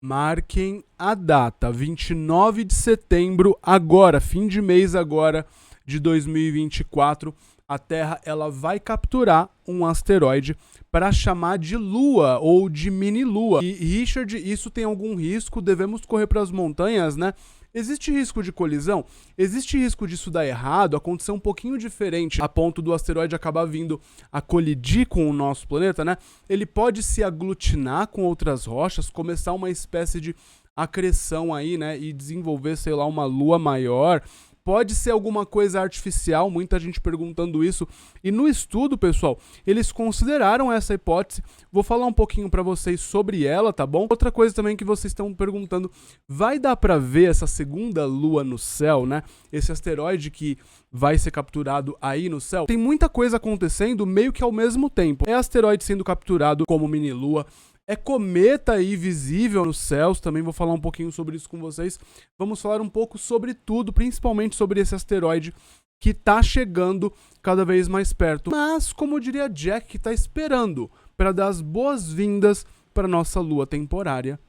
Marquem a data, 29 de setembro, agora, fim de mês agora de 2024, a Terra ela vai capturar um asteroide para chamar de Lua ou de mini-Lua. E Richard, isso tem algum risco? Devemos correr para as montanhas, né? Existe risco de colisão? Existe risco disso dar errado, acontecer um pouquinho diferente a ponto do asteroide acabar vindo a colidir com o nosso planeta, né? Ele pode se aglutinar com outras rochas, começar uma espécie de acreção aí, né? E desenvolver, sei lá, uma lua maior. Pode ser alguma coisa artificial, muita gente perguntando isso. E no estudo, pessoal, eles consideraram essa hipótese. Vou falar um pouquinho para vocês sobre ela, tá bom? Outra coisa também que vocês estão perguntando, vai dar para ver essa segunda lua no céu, né? Esse asteroide que vai ser capturado aí no céu. Tem muita coisa acontecendo meio que ao mesmo tempo. É asteroide sendo capturado como mini-lua. É cometa aí visível nos céus, também vou falar um pouquinho sobre isso com vocês. Vamos falar um pouco sobre tudo, principalmente sobre esse asteroide que tá chegando cada vez mais perto. Mas, como diria Jack, que tá esperando para dar as boas-vindas para nossa lua temporária.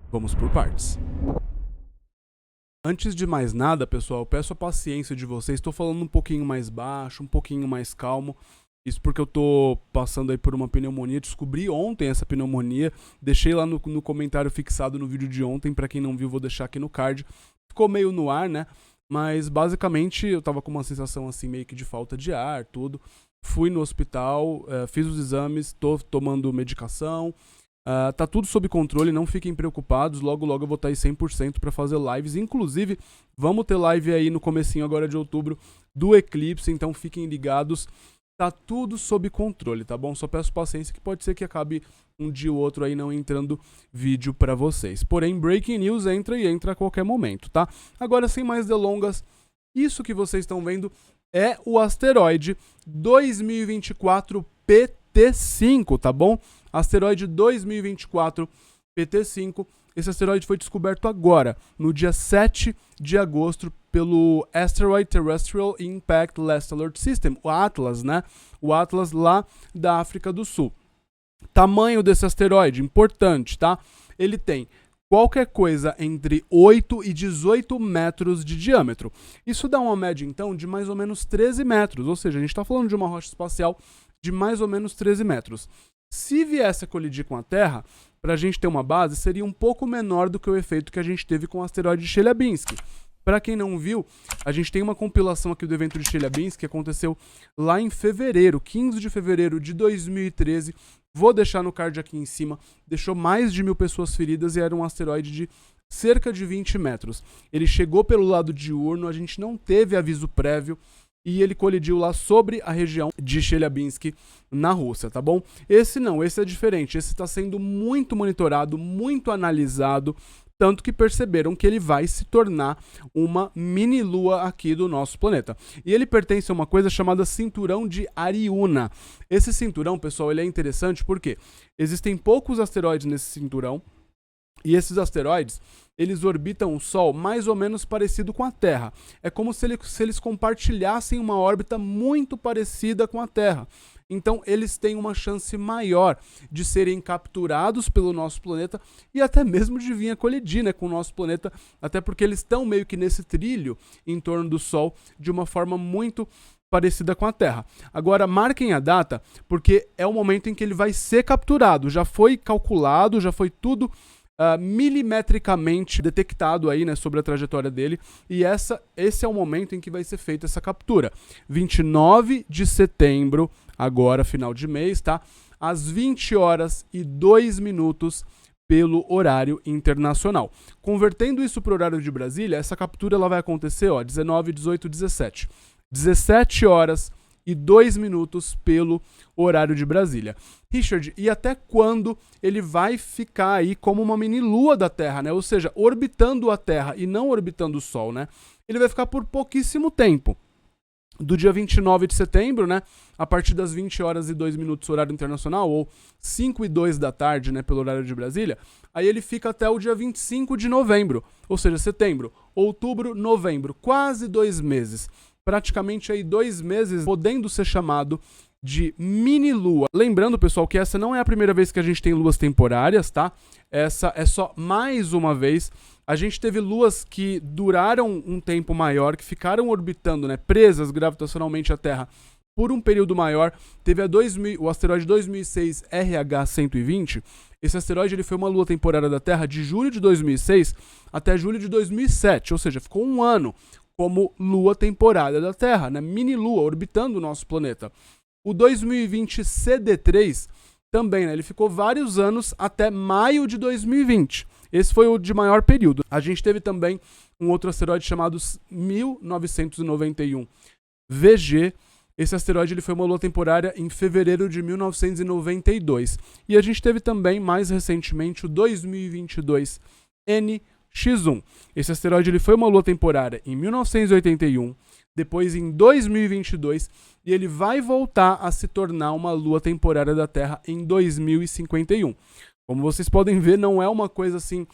Vamos por partes. Antes de mais nada, pessoal, eu peço a paciência de vocês. Estou falando um pouquinho mais baixo, um pouquinho mais calmo. Isso porque eu tô passando aí por uma pneumonia, descobri ontem essa pneumonia, deixei lá no comentário fixado no vídeo de ontem, pra quem não viu vou deixar aqui no card. Ficou meio no ar, né, mas basicamente eu tava com uma sensação assim meio que de falta de ar, tudo. Fui no hospital, fiz os exames, tô tomando medicação, tá tudo sob controle, não fiquem preocupados, logo logo eu vou estar aí 100% pra fazer lives, inclusive vamos ter live aí no comecinho agora de outubro do eclipse, então fiquem ligados. Tá tudo sob controle, tá bom? Só peço paciência que pode ser que acabe um dia ou outro aí não entrando vídeo pra vocês. Porém, Breaking News entra a qualquer momento, tá? Agora, sem mais delongas, isso que vocês estão vendo é o asteroide 2024 PT5, tá bom? Asteroide 2024 PT5. Esse asteroide foi descoberto agora, no dia 7 de agosto, pelo Asteroid Terrestrial Impact Last Alert System, o ATLAS, né? O ATLAS lá da África do Sul. Tamanho desse asteroide, importante, tá? Ele tem qualquer coisa entre 8 e 18 metros de diâmetro. Isso dá uma média, então, de mais ou menos 13 metros, ou seja, a gente está falando de uma rocha espacial de mais ou menos 13 metros. Se viesse a colidir com a Terra, para a gente ter uma base, seria um pouco menor do que o efeito que a gente teve com o asteroide Chelyabinsk. Para quem não viu, a gente tem uma compilação aqui do evento de Chelyabinsk que aconteceu lá em fevereiro, 15 de fevereiro de 2013. Vou deixar no card aqui em cima. Deixou mais de 1000 pessoas feridas e era um asteroide de cerca de 20 metros. Ele chegou pelo lado diurno, a gente não teve aviso prévio e ele colidiu lá sobre a região de Chelyabinsk, na Rússia, tá bom? Esse não, esse é diferente. Esse está sendo muito monitorado, muito analisado, tanto que perceberam que ele vai se tornar uma mini-lua aqui do nosso planeta. E ele pertence a uma coisa chamada cinturão de Ariuna. Esse cinturão, pessoal, ele é interessante porque existem poucos asteroides nesse cinturão, e esses asteroides, eles orbitam o Sol mais ou menos parecido com a Terra. É como se eles compartilhassem uma órbita muito parecida com a Terra. Então, eles têm uma chance maior de serem capturados pelo nosso planeta e até mesmo de vir a colidir, né, com o nosso planeta, até porque eles estão meio que nesse trilho em torno do Sol de uma forma muito parecida com a Terra. Agora, marquem a data, porque é o momento em que ele vai ser capturado. Já foi calculado, já foi tudo milimetricamente detectado aí, né, sobre a trajetória dele, e esse é o momento em que vai ser feita essa captura. 29 de setembro, agora final de mês, tá? Às 20 horas e 2 minutos pelo horário internacional. Convertendo isso para o horário de Brasília, essa captura ela vai acontecer, ó, 19, 18, 17. 17 horas e 2 minutos pelo horário de Brasília. Richard, e até quando ele vai ficar aí como uma mini-lua da Terra, né? Ou seja, orbitando a Terra e não orbitando o Sol, né? Ele vai ficar por pouquíssimo tempo. Do dia 29 de setembro, né? A partir das 20 horas e 2 minutos horário internacional, ou 5 e 2 da tarde, né? Pelo horário de Brasília. Aí ele fica até o dia 25 de novembro. Ou seja, setembro, outubro, novembro. Quase 2 meses. Praticamente aí 2 meses podendo ser chamado de mini-lua. Lembrando, pessoal, que essa não é a primeira vez que a gente tem luas temporárias, tá? Essa é só mais uma vez. A gente teve luas que duraram um tempo maior, que ficaram orbitando, né, presas gravitacionalmente à Terra por um período maior. Teve o asteroide 2006 RH-120. Esse asteroide ele foi uma lua temporária da Terra de julho de 2006 até julho de 2007, ou seja, ficou um ano como lua temporária da Terra, né, mini-lua orbitando o nosso planeta. O 2020 CD3 também, né, ele ficou vários anos até maio de 2020. Esse foi o de maior período. A gente teve também um outro asteroide chamado 1991 VG. Esse asteroide ele foi uma lua temporária em fevereiro de 1992. E a gente teve também, mais recentemente, o 2022 NX1. Esse asteroide ele foi uma lua temporária em 1981, depois em 2022, e ele vai voltar a se tornar uma lua temporária da Terra em 2051. Como vocês podem ver, não é uma coisa assim...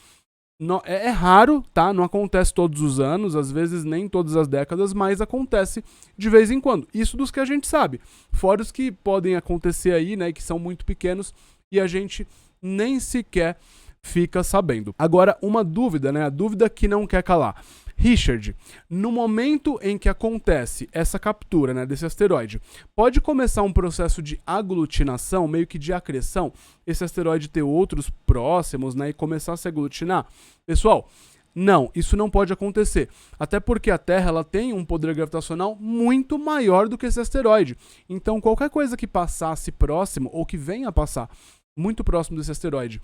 É raro, tá? Não acontece todos os anos, às vezes nem todas as décadas, mas acontece de vez em quando. Isso dos que a gente sabe. Fora os que podem acontecer aí, né? Que são muito pequenos e a gente nem sequer fica sabendo. Agora, uma dúvida, né? A dúvida que não quer calar. Richard, no momento em que acontece essa captura, né, desse asteroide, pode começar um processo de aglutinação, meio que de acreção, esse asteroide ter outros próximos, né, e começar a se aglutinar? Pessoal, não, isso não pode acontecer. Até porque a Terra ela tem um poder gravitacional muito maior do que esse asteroide. Então, qualquer coisa que passasse próximo, ou que venha a passar muito próximo desse asteroide,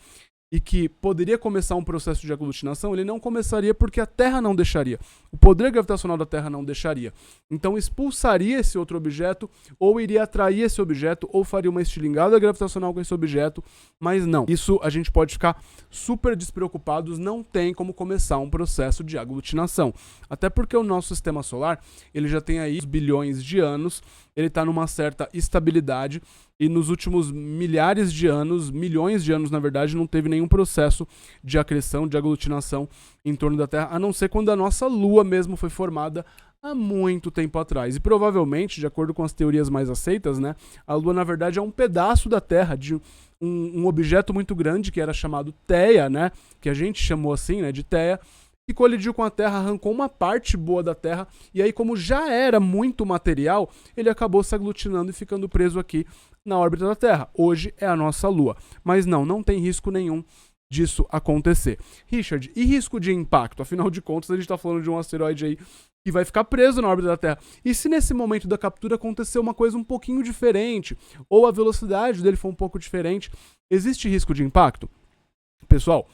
e que poderia começar um processo de aglutinação, ele não começaria porque a Terra não deixaria. O poder gravitacional da Terra não deixaria. Então expulsaria esse outro objeto, ou iria atrair esse objeto, ou faria uma estilingada gravitacional com esse objeto, mas não. Isso a gente pode ficar super despreocupados, não tem como começar um processo de aglutinação. Até porque o nosso sistema solar, ele já tem aí bilhões de anos, ele está numa certa estabilidade, e nos últimos milhares de anos, milhões de anos na verdade, não teve nenhum processo de acreção, de aglutinação em torno da Terra, a não ser quando a nossa Lua mesmo foi formada há muito tempo atrás. E provavelmente, de acordo com as teorias mais aceitas, né, a Lua na verdade é um pedaço da Terra, de um objeto muito grande que era chamado Theia, né, que a gente chamou assim, né, de Theia, que colidiu com a Terra, arrancou uma parte boa da Terra, e aí como já era muito material, ele acabou se aglutinando e ficando preso aqui na órbita da Terra. Hoje é a nossa Lua. Mas não tem risco nenhum disso acontecer. Richard, e risco de impacto? Afinal de contas, a gente está falando de um asteroide aí que vai ficar preso na órbita da Terra. E se nesse momento da captura acontecer uma coisa um pouquinho diferente, ou a velocidade dele for um pouco diferente, existe risco de impacto? Pessoal,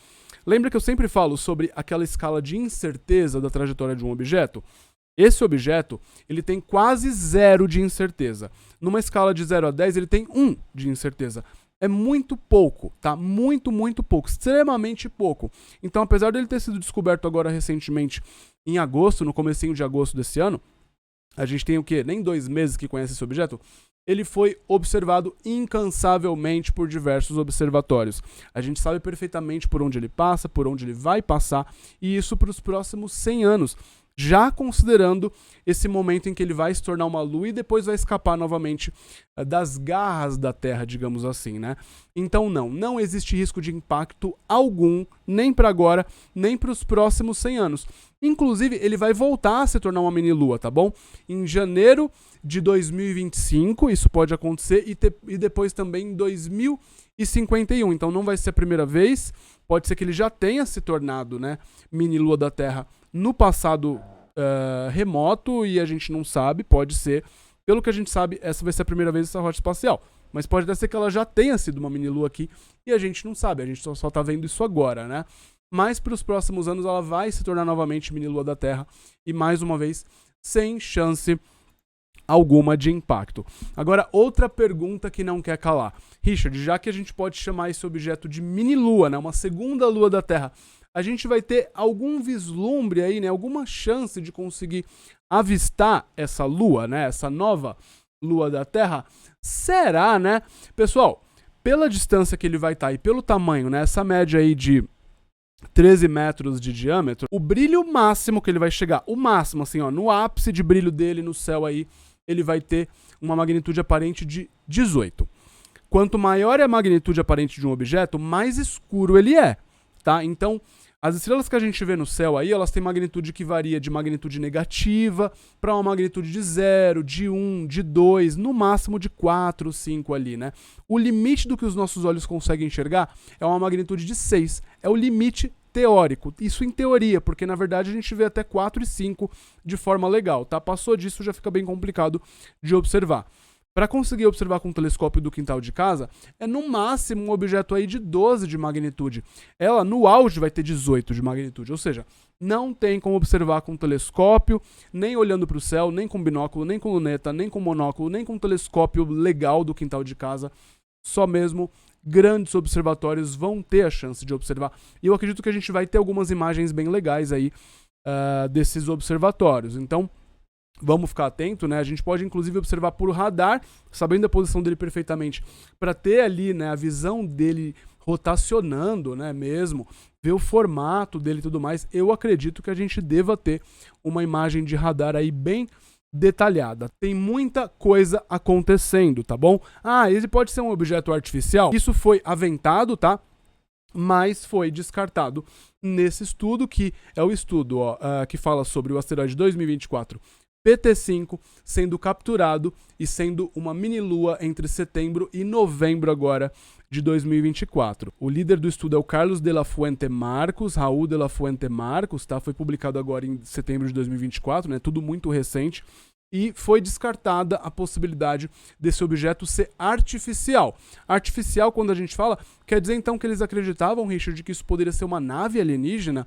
lembra que eu sempre falo sobre aquela escala de incerteza da trajetória de um objeto? Esse objeto, ele tem quase 0 de incerteza. Numa escala de 0 a 10, ele tem 1 de incerteza. É muito pouco, tá? Muito, muito pouco. Extremamente pouco. Então, apesar dele ter sido descoberto agora recentemente, em agosto, no comecinho de agosto desse ano, a gente tem o quê? Nem 2 meses que conhece esse objeto. Ele foi observado incansavelmente por diversos observatórios. A gente sabe perfeitamente por onde ele passa, por onde ele vai passar, e isso para os próximos 100 anos. Já considerando esse momento em que ele vai se tornar uma lua e depois vai escapar novamente das garras da Terra, digamos assim, né? Então não existe risco de impacto algum, nem para agora, nem para os próximos 100 anos. Inclusive, ele vai voltar a se tornar uma mini-lua, tá bom? Em janeiro de 2025, isso pode acontecer, e depois também em 2051. Então não vai ser a primeira vez, pode ser que ele já tenha se tornado, né, mini-lua da Terra no passado remoto e a gente não sabe, pode ser. Pelo que a gente sabe, essa vai ser a primeira vez essa rota espacial. Mas pode até ser que ela já tenha sido uma mini-lua aqui e a gente não sabe, a gente só tá vendo isso agora, né? Mas para os próximos anos ela vai se tornar novamente mini-lua da Terra e mais uma vez, sem chance alguma de impacto. Agora, outra pergunta que não quer calar. Richard, já que a gente pode chamar esse objeto de mini-lua, né, uma segunda lua da Terra, a gente vai ter algum vislumbre aí, né, alguma chance de conseguir avistar essa lua, né, essa nova lua da Terra? Será, né? Pessoal, pela distância que ele vai estar e pelo tamanho, né, essa média aí de 13 metros de diâmetro, o brilho máximo que ele vai chegar, o máximo, assim, ó, no ápice de brilho dele no céu aí, ele vai ter uma magnitude aparente de 18. Quanto maior é a magnitude aparente de um objeto, mais escuro ele é, tá? Então, as estrelas que a gente vê no céu aí, elas têm magnitude que varia de magnitude negativa para uma magnitude de 0, de 1, de 2, no máximo de 4, 5 ali, né? O limite do que os nossos olhos conseguem enxergar é uma magnitude de 6. É o limite teórico. Isso em teoria, porque na verdade a gente vê até 4 e 5 de forma legal, tá? Passou disso já fica bem complicado de observar. Para conseguir observar com o telescópio do quintal de casa, é no máximo um objeto aí de 12 de magnitude. Ela, no auge, vai ter 18 de magnitude, ou seja, não tem como observar com telescópio, nem olhando para o céu, nem com binóculo, nem com luneta, nem com monóculo, nem com telescópio legal do quintal de casa. Só mesmo grandes observatórios vão ter a chance de observar. E eu acredito que a gente vai ter algumas imagens bem legais aí desses observatórios. Então, vamos ficar atento, né? A gente pode inclusive observar por radar, sabendo a posição dele perfeitamente, para ter ali, né, a visão dele rotacionando, né, mesmo, ver o formato dele e tudo mais. Eu acredito que a gente deva ter uma imagem de radar aí bem detalhada. Tem muita coisa acontecendo, tá bom? Ele pode ser um objeto artificial. Isso foi aventado, tá? Mas foi descartado nesse estudo, que é o estudo que fala sobre o asteroide 2024 PT5 sendo capturado e sendo uma mini-lua entre setembro e novembro agora de 2024. O líder do estudo é o Carlos de la Fuente Marcos, Raul de la Fuente Marcos, tá? Foi publicado agora em setembro de 2024, né? Tudo muito recente. E foi descartada a possibilidade desse objeto ser artificial. Artificial, quando a gente fala, quer dizer então que eles acreditavam, Richard, que isso poderia ser uma nave alienígena.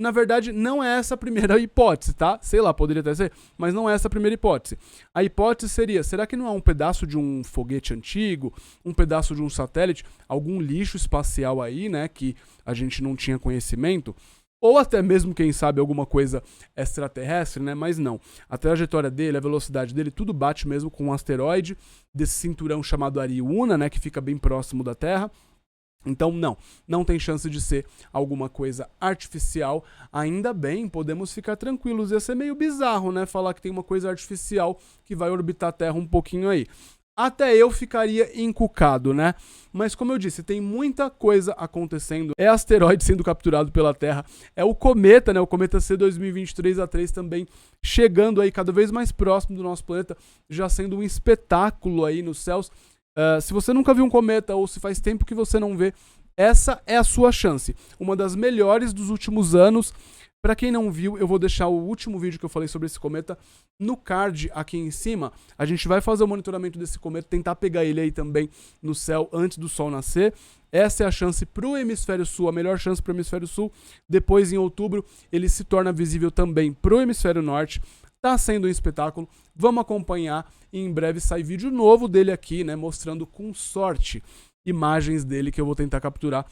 Na verdade, não é essa a primeira hipótese, tá? Sei lá, poderia até ser, mas não é essa a primeira hipótese. A hipótese seria, será que não é um pedaço de um foguete antigo, um pedaço de um satélite, algum lixo espacial aí, né, que a gente não tinha conhecimento? Ou até mesmo, quem sabe, alguma coisa extraterrestre, né? Mas não. A trajetória dele, a velocidade dele, tudo bate mesmo com um asteroide desse cinturão chamado Ariuna, né, que fica bem próximo da Terra. Então, não tem chance de ser alguma coisa artificial. Ainda bem, podemos ficar tranquilos. Ia ser meio bizarro, né? Falar que tem uma coisa artificial que vai orbitar a Terra um pouquinho aí. Até eu ficaria encucado, né? Mas como eu disse, tem muita coisa acontecendo. É asteroide sendo capturado pela Terra. É o cometa, né? O cometa C2023A3 também chegando aí cada vez mais próximo do nosso planeta, já sendo um espetáculo aí nos céus. Se você nunca viu um cometa ou se faz tempo que você não vê, essa é a sua chance. Uma das melhores dos últimos anos. Para quem não viu, eu vou deixar o último vídeo que eu falei sobre esse cometa no card aqui em cima. A gente vai fazer o monitoramento desse cometa, tentar pegar ele aí também no céu antes do sol nascer. Essa é a chance para o hemisfério sul, a melhor chance para o hemisfério sul. Depois, em outubro, ele se torna visível também para o hemisfério norte. Tá sendo um espetáculo, vamos acompanhar e em breve sai vídeo novo dele aqui, né, mostrando com sorte imagens dele que eu vou tentar capturar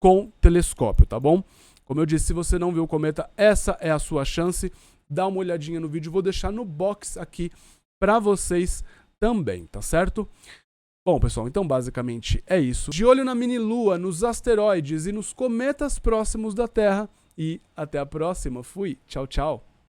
com telescópio, tá bom? Como eu disse, se você não viu o cometa, essa é a sua chance. Dá uma olhadinha no vídeo, vou deixar no box aqui para vocês também, tá certo? Bom, pessoal, então basicamente é isso. De olho na mini-lua, nos asteroides e nos cometas próximos da Terra. E até a próxima. Fui. Tchau, tchau.